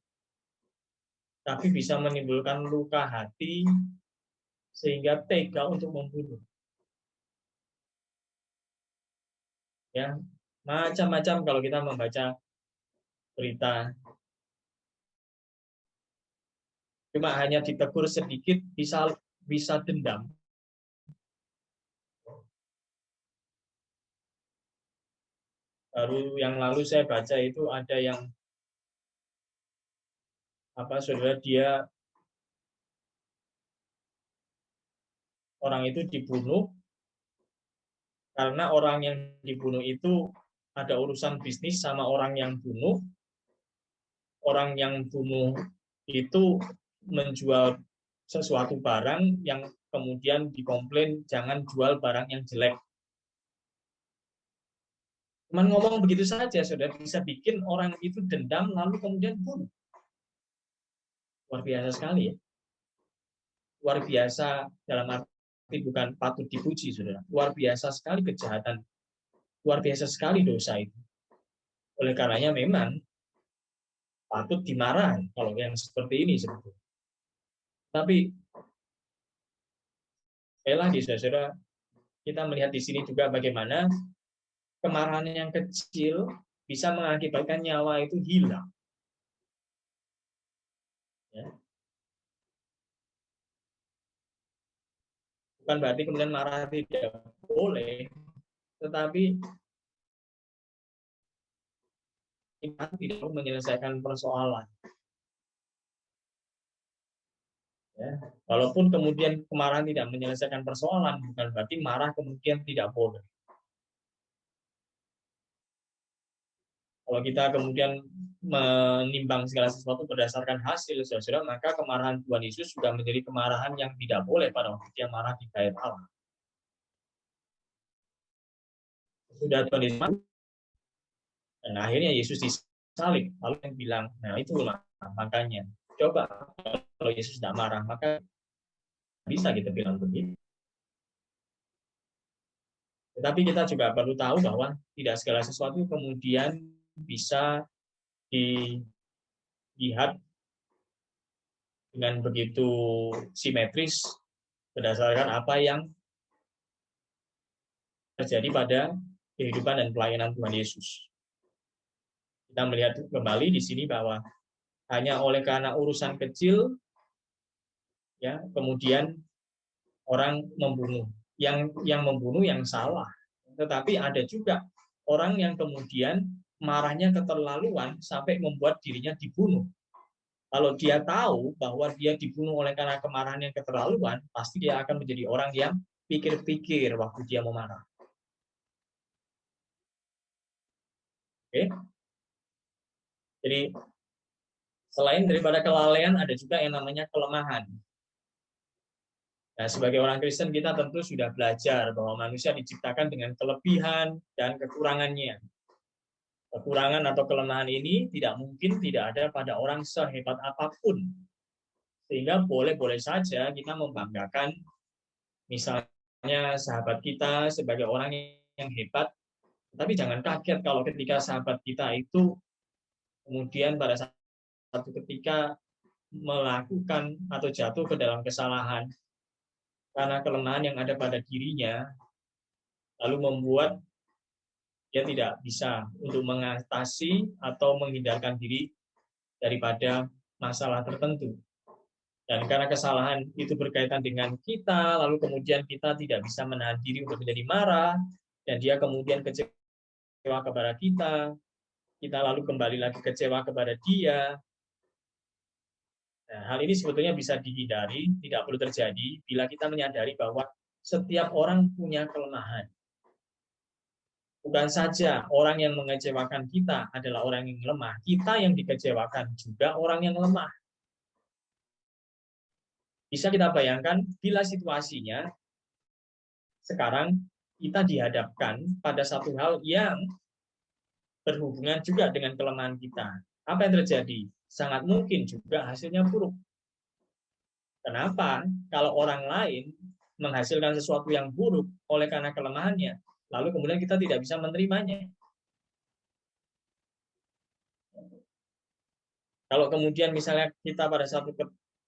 tapi bisa menimbulkan luka hati sehingga tega untuk membunuh. Ya, macam-macam kalau kita membaca berita. Cuma hanya ditegur sedikit bisa dendam. Baru yang lalu saya baca itu ada yang saudara, dia orang itu dibunuh karena orang yang dibunuh itu ada urusan bisnis sama orang yang bunuh. Orang yang bunuh itu menjual sesuatu barang yang kemudian dikomplain jangan jual barang yang jelek. Cuman ngomong begitu saja, saudara, bisa bikin orang itu dendam lalu kemudian bunuh. Luar biasa sekali ya. Luar biasa dalam arti bukan patut dipuji, saudara. Luar biasa sekali kejahatan. Luar biasa sekali dosa itu. Oleh karenanya memang patut dimarahi kalau yang seperti ini sebetulnya. Tapi sekali lagi, saudara, kita melihat di sini juga bagaimana kemarahan yang kecil bisa mengakibatkan nyawa itu hilang. Ya. Bukan berarti kemudian marah tidak boleh, tetapi iman tidak menyelesaikan persoalan. Ya, walaupun kemudian kemarahan tidak menyelesaikan persoalan, bukan berarti marah kemudian tidak boleh. Kalau kita kemudian menimbang segala sesuatu berdasarkan hasil, saudara, maka kemarahan Tuhan Yesus sudah menjadi kemarahan yang tidak boleh pada waktu dia marah di bait Allah. Sudah Tuhan Yesus, dan akhirnya Yesus disalib. Lalu yang bilang, nah itulah makanya. Coba kalau Yesus tidak marah, maka bisa kita bilang begitu. Tetapi kita juga perlu tahu bahwa tidak segala sesuatu kemudian bisa dilihat dengan begitu simetris berdasarkan apa yang terjadi pada kehidupan dan pelayanan Tuhan Yesus. Kita melihat kembali di sini bahwa hanya oleh karena urusan kecil, ya kemudian orang membunuh. Yang membunuh yang salah. Tetapi ada juga orang yang kemudian marahnya keterlaluan sampai membuat dirinya dibunuh. Kalau dia tahu bahwa dia dibunuh oleh karena kemarahan yang keterlaluan, pasti dia akan menjadi orang yang pikir-pikir waktu dia mau marah. Oke. Jadi selain daripada kelalaian, ada juga yang namanya kelemahan. Nah, sebagai orang Kristen kita tentu sudah belajar bahwa manusia diciptakan dengan kelebihan dan kekurangannya. Kekurangan atau kelemahan ini tidak mungkin tidak ada pada orang sehebat apapun. Sehingga boleh-boleh saja kita membanggakan misalnya sahabat kita sebagai orang yang hebat, tapi jangan kaget kalau ketika sahabat kita itu kemudian pada satu ketika melakukan atau jatuh ke dalam kesalahan karena kelemahan yang ada pada dirinya, lalu membuat dia tidak bisa untuk mengatasi atau menghindarkan diri daripada masalah tertentu. Dan karena kesalahan itu berkaitan dengan kita, lalu kemudian kita tidak bisa menahan diri untuk menjadi marah, dan dia kemudian kecewa kepada kita lalu kembali lagi kecewa kepada dia. Nah, hal ini sebetulnya bisa dihindari, tidak perlu terjadi bila kita menyadari bahwa setiap orang punya kelemahan. Bukan saja orang yang mengecewakan kita adalah orang yang lemah, kita yang dikecewakan juga orang yang lemah. Bisa kita bayangkan bila situasinya sekarang kita dihadapkan pada satu hal yang berhubungan juga dengan kelemahan kita. Apa yang terjadi? Sangat mungkin juga hasilnya buruk. Kenapa? Kalau orang lain menghasilkan sesuatu yang buruk oleh karena kelemahannya, lalu kemudian kita tidak bisa menerimanya. Kalau kemudian misalnya kita pada satu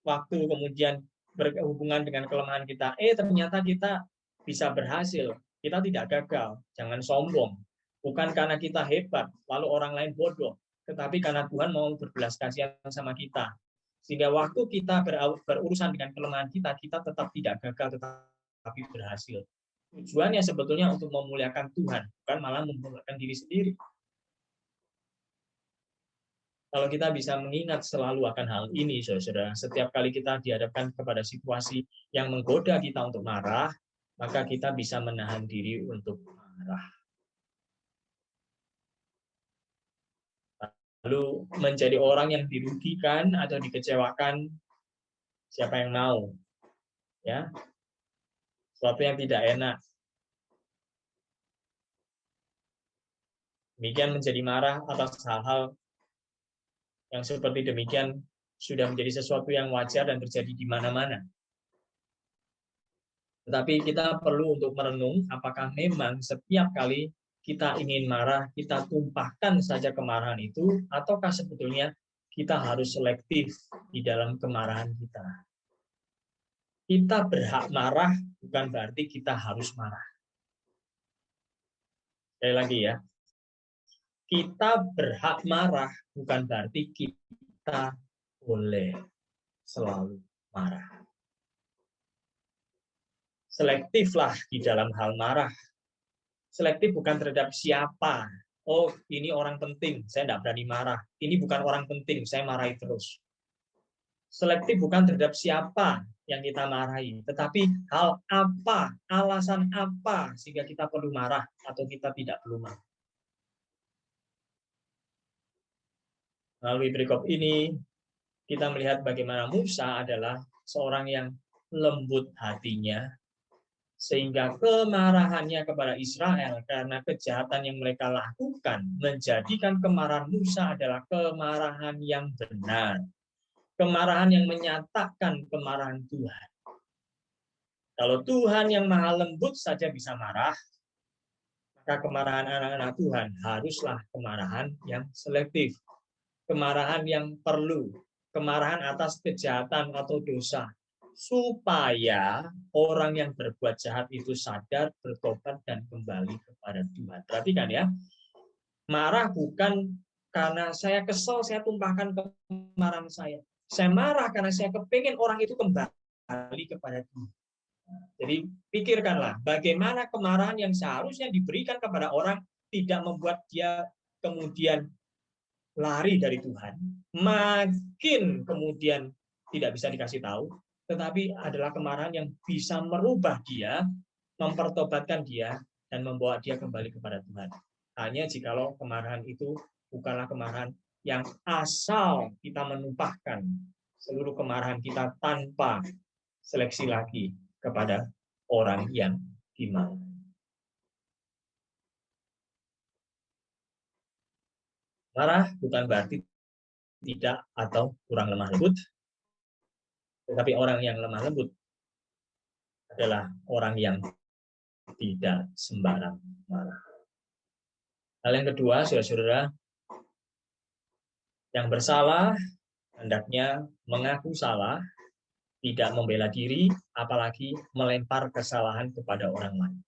waktu kemudian berhubungan dengan kelemahan kita, ternyata kita bisa berhasil, kita tidak gagal, jangan sombong. Bukan karena kita hebat, lalu orang lain bodoh, tetapi karena Tuhan mau berbelas kasihan sama kita. Sehingga waktu kita berurusan dengan kelemahan kita tetap tidak gagal, tetapi berhasil. Tujuannya sebetulnya untuk memuliakan Tuhan, bukan malah memuliakan diri sendiri. Kalau kita bisa mengingat selalu akan hal ini, saudara, setiap kali kita dihadapkan kepada situasi yang menggoda kita untuk marah, maka kita bisa menahan diri untuk marah. Lalu menjadi orang yang dirugikan atau dikecewakan, siapa yang mau? Ya, sesuatu yang tidak enak. Demikian menjadi marah atas hal-hal yang seperti demikian sudah menjadi sesuatu yang wajar dan terjadi di mana-mana. Tetapi kita perlu untuk merenung apakah memang setiap kali kita ingin marah, kita tumpahkan saja kemarahan itu, ataukah sebetulnya kita harus selektif di dalam kemarahan kita. Kita berhak marah, bukan berarti kita harus marah. Sekali lagi ya, kita berhak marah, bukan berarti kita boleh selalu marah. Selektiflah di dalam hal marah. Selektif bukan terhadap siapa. Oh, ini orang penting, saya tidak berani marah. Ini bukan orang penting, saya marahi terus. selektif bukan terhadap siapa yang kita marahi, tetapi hal apa, alasan apa sehingga kita perlu marah atau kita tidak perlu marah. Melalui perikop ini, kita melihat bagaimana Musa adalah seorang yang lembut hatinya, sehingga kemarahannya kepada Israel karena kejahatan yang mereka lakukan menjadikan kemarahan Musa adalah kemarahan yang benar. Kemarahan yang menyatakan kemarahan Tuhan. Kalau Tuhan yang maha lembut saja bisa marah, maka kemarahan anak-anak Tuhan haruslah kemarahan yang selektif. Kemarahan yang perlu. Kemarahan atas kejahatan atau dosa. Supaya orang yang berbuat jahat itu sadar, bertobat, dan kembali kepada Tuhan. Perhatikan ya, marah bukan karena saya kesel, saya tumpahkan kemarahan saya. Saya marah karena saya kepingin orang itu kembali kepada Tuhan. Jadi pikirkanlah bagaimana kemarahan yang seharusnya diberikan kepada orang tidak membuat dia kemudian lari dari Tuhan, makin kemudian tidak bisa dikasih tahu, tetapi adalah kemarahan yang bisa merubah dia, mempertobatkan dia, dan membawa dia kembali kepada Tuhan. Hanya jikalau kemarahan itu bukanlah kemarahan yang asal kita menumpahkan seluruh kemarahan kita tanpa seleksi lagi kepada orang yang dimarahi. Marah bukan berarti tidak atau kurang lemah lembut, tetapi orang yang lemah lembut adalah orang yang tidak sembarang marah. Hal yang kedua, saudara-saudara, yang bersalah hendaknya mengaku salah, tidak membela diri, apalagi melempar kesalahan kepada orang lain.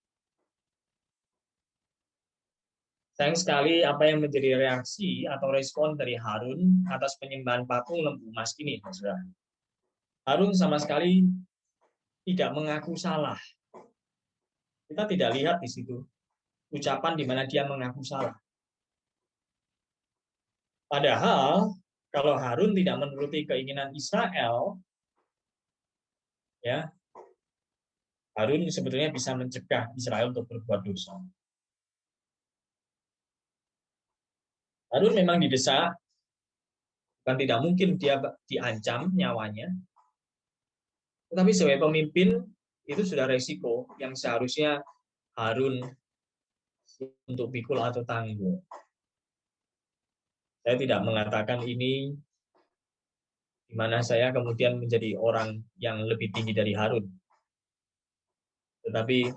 Sayang sekali apa yang menjadi reaksi atau respon dari Harun atas penyembahan patung lembu emas ini, saudara. Harun sama sekali tidak mengaku salah. Kita tidak lihat di situ ucapan di mana dia mengaku salah. Padahal kalau Harun tidak menuruti keinginan Israel, ya, Harun sebetulnya bisa mencegah Israel untuk berbuat dosa. Harun memang didesak, bukan tidak mungkin dia diancam nyawanya, tetapi sebagai pemimpin itu sudah resiko yang seharusnya Harun untuk pikul atau tangguh. Saya tidak mengatakan ini di mana saya kemudian menjadi orang yang lebih tinggi dari Harun. Tetapi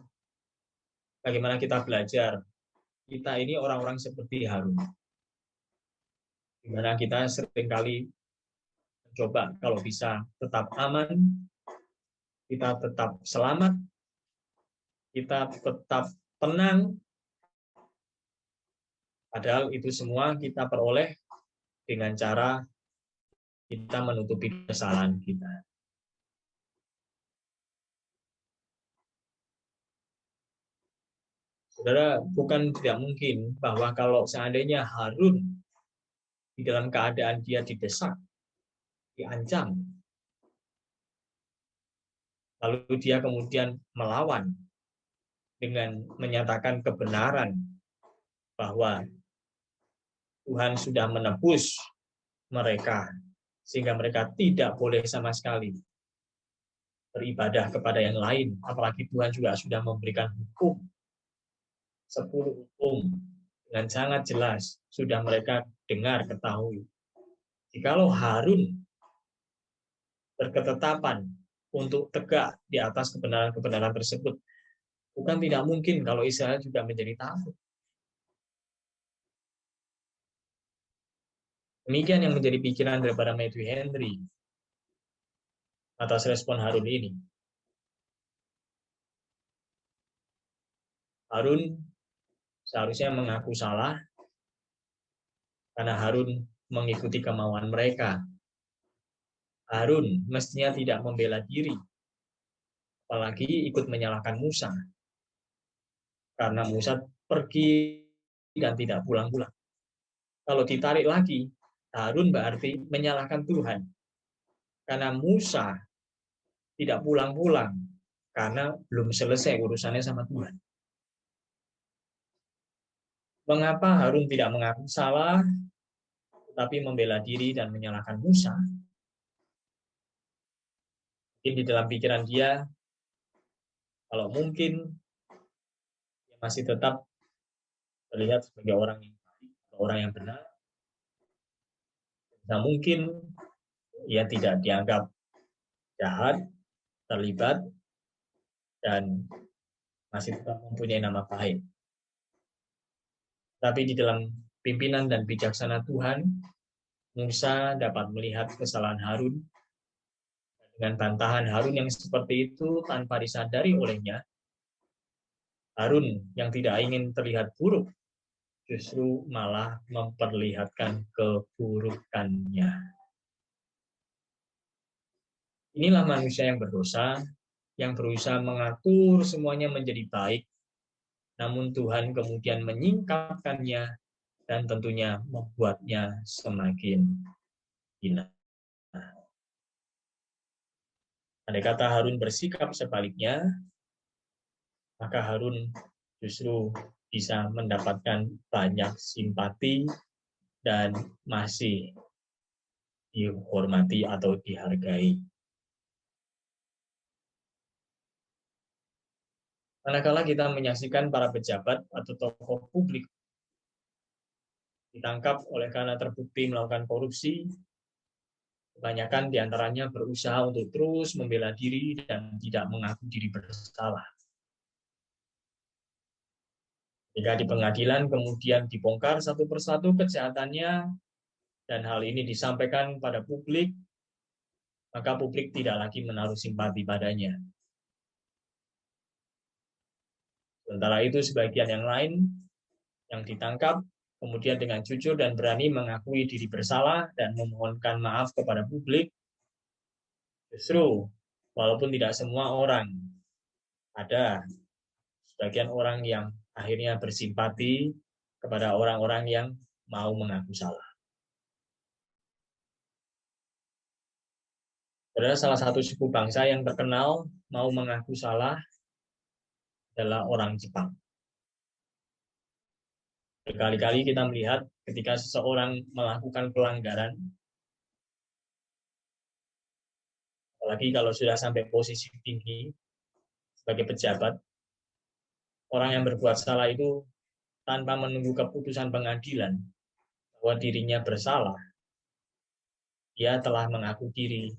bagaimana kita belajar? Kita ini orang-orang seperti Harun. Di mana kita seringkali mencoba kalau bisa tetap aman, kita tetap selamat, kita tetap tenang. Padahal itu semua kita peroleh dengan cara kita menutupi kesalahan kita. Saudara, bukan tidak mungkin bahwa kalau seandainya Harun di dalam keadaan dia didesak, diancam, lalu dia kemudian melawan dengan menyatakan kebenaran bahwa Tuhan sudah menebus mereka sehingga mereka tidak boleh sama sekali beribadah kepada yang lain, apalagi Tuhan juga sudah memberikan hukum 10 hukum dengan sangat jelas sudah mereka dengar ketahui. Jikalau Harun berketetapan untuk tegak di atas kebenaran-kebenaran tersebut, bukan tidak mungkin kalau Israel juga menjadi takut. Demikian yang menjadi pikiran daripada Matthew Henry atas respon Harun ini. Harun seharusnya mengaku salah karena Harun mengikuti kemauan mereka. Harun mestinya tidak membela diri, apalagi ikut menyalahkan Musa. Karena Musa pergi dan tidak pulang-pulang. Kalau ditarik lagi, Harun berarti menyalahkan Tuhan. karena Musa tidak pulang-pulang karena belum selesai urusannya sama Tuhan. Mengapa Harun tidak mengaku salah, tetapi membela diri dan menyalahkan Musa? Mungkin di dalam pikiran dia, kalau mungkin dia masih tetap terlihat sebagai orang yang baik, orang yang benar. Nah, mungkin ia tidak dianggap jahat, terlibat, dan masih tetap mempunyai nama baik. Tapi di dalam pimpinan dan bijaksana Tuhan, Musa dapat melihat kesalahan Harun. Dengan bantahan Harun yang seperti itu tanpa disadari olehnya, Harun yang tidak ingin terlihat buruk, justru malah memperlihatkan keburukannya. Inilah manusia yang berdosa, yang berusaha mengatur semuanya menjadi baik, namun Tuhan kemudian menyingkapkannya dan tentunya membuatnya semakin hina. Andai kata Harun bersikap sebaliknya, maka Harun justru bisa mendapatkan banyak simpati dan masih dihormati atau dihargai. Manakala kita menyaksikan para pejabat atau tokoh publik ditangkap oleh karena terbukti melakukan korupsi, kebanyakan diantaranya berusaha untuk terus membela diri dan tidak mengaku diri bersalah. Jika di pengadilan kemudian dibongkar satu persatu kejahatannya dan hal ini disampaikan pada publik, maka publik tidak lagi menaruh simpati padanya. Sementara itu sebagian yang lain yang ditangkap kemudian dengan jujur dan berani mengakui diri bersalah dan memohonkan maaf kepada publik. Justru walaupun tidak semua orang, ada sebagian orang yang akhirnya bersimpati kepada orang-orang yang mau mengaku salah. Saudara, salah satu suku bangsa yang terkenal mau mengaku salah adalah orang Jepang. Berkali-kali kita melihat ketika seseorang melakukan pelanggaran, apalagi kalau sudah sampai posisi tinggi sebagai pejabat, orang yang berbuat salah itu tanpa menunggu keputusan pengadilan bahwa dirinya bersalah, dia telah mengaku diri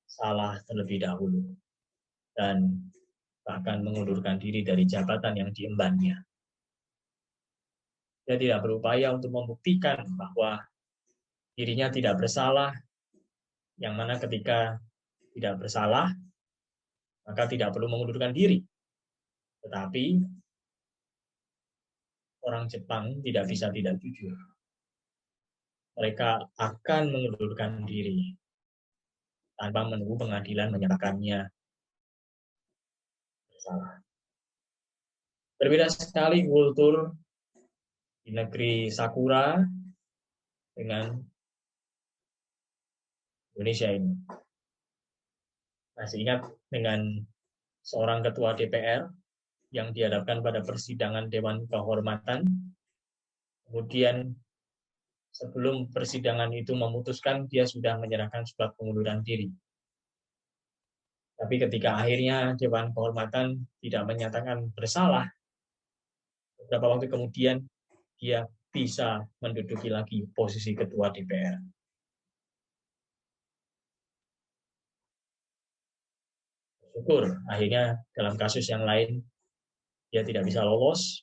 salah terlebih dahulu dan bahkan mengundurkan diri dari jabatan yang diembannya. Dia tidak berupaya untuk membuktikan bahwa dirinya tidak bersalah, yang mana ketika tidak bersalah, maka tidak perlu mengundurkan diri. Tetapi orang Jepang tidak bisa tidak jujur. Mereka akan mengundurkan diri tanpa menunggu pengadilan menyatakannya bersalah. Berbeda sekali kultur di negeri Sakura dengan Indonesia ini. Masih ingat dengan seorang ketua DPR yang dihadapkan pada persidangan Dewan Kehormatan. Kemudian sebelum persidangan itu memutuskan, dia sudah menyerahkan surat pengunduran diri. Tapi ketika akhirnya Dewan Kehormatan tidak menyatakan bersalah, beberapa waktu kemudian dia bisa menduduki lagi posisi ketua DPR. Syukur, akhirnya dalam kasus yang lain dia tidak bisa lolos,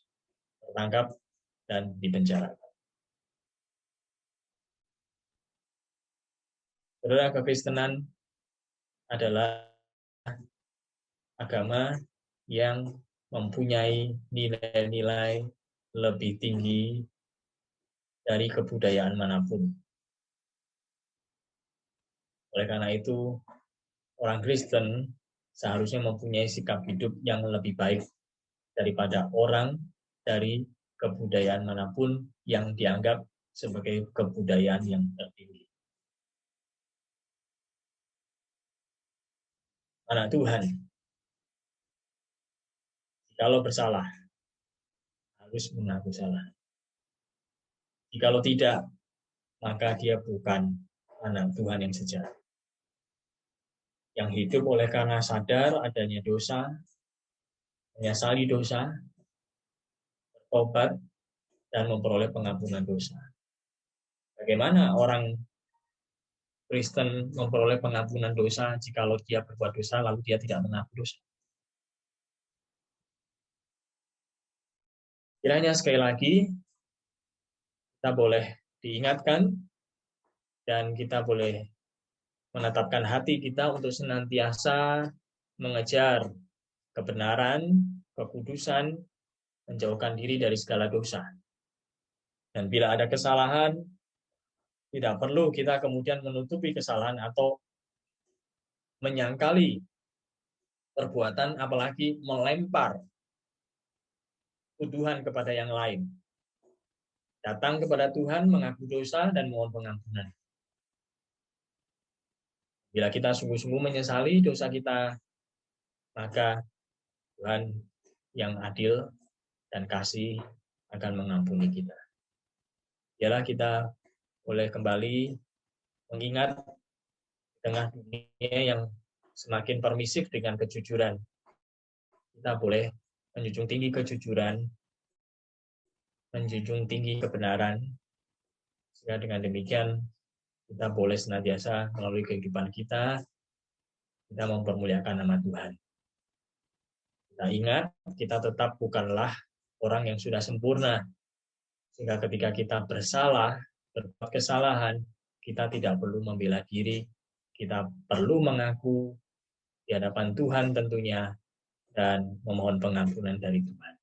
tertangkap, dan dipenjara. Saudara, kekristenan adalah agama yang mempunyai nilai-nilai lebih tinggi dari kebudayaan manapun. Oleh karena itu, orang Kristen seharusnya mempunyai sikap hidup yang lebih baik daripada orang dari kebudayaan manapun yang dianggap sebagai kebudayaan yang tertinggi. anak Tuhan. Kalau bersalah, harus mengaku salah. Jikalau tidak, maka dia bukan anak Tuhan yang sejati. Yang hidup oleh karena sadar adanya dosa, menyesali dosa, bertobat, dan memperoleh pengampunan dosa. Bagaimana orang Kristen memperoleh pengampunan dosa jikalau dia berbuat dosa lalu dia tidak mengaku dosa? Kiranya sekali lagi kita boleh diingatkan dan kita boleh menetapkan hati kita untuk senantiasa mengejar kebenaran, kekudusan, menjauhkan diri dari segala dosa. Dan bila ada kesalahan, tidak perlu kita kemudian menutupi kesalahan atau menyangkali perbuatan, apalagi melempar tuduhan kepada yang lain. Datang kepada Tuhan, mengaku dosa, dan mohon pengampunan. Bila kita sungguh-sungguh menyesali dosa kita, maka Tuhan yang adil dan kasih akan mengampuni kita. Biarlah kita boleh kembali mengingat di tengah dunia yang semakin permisif dengan kejujuran. Kita boleh menjunjung tinggi kejujuran, menjunjung tinggi kebenaran, sehingga dengan demikian kita boleh senantiasa melalui kehidupan kita mempermuliakan nama Tuhan. Kita ingat, kita tetap bukanlah orang yang sudah sempurna, sehingga ketika kita bersalah, berbuat kesalahan, kita tidak perlu membela diri, kita perlu mengaku di hadapan Tuhan tentunya, dan memohon pengampunan dari Tuhan.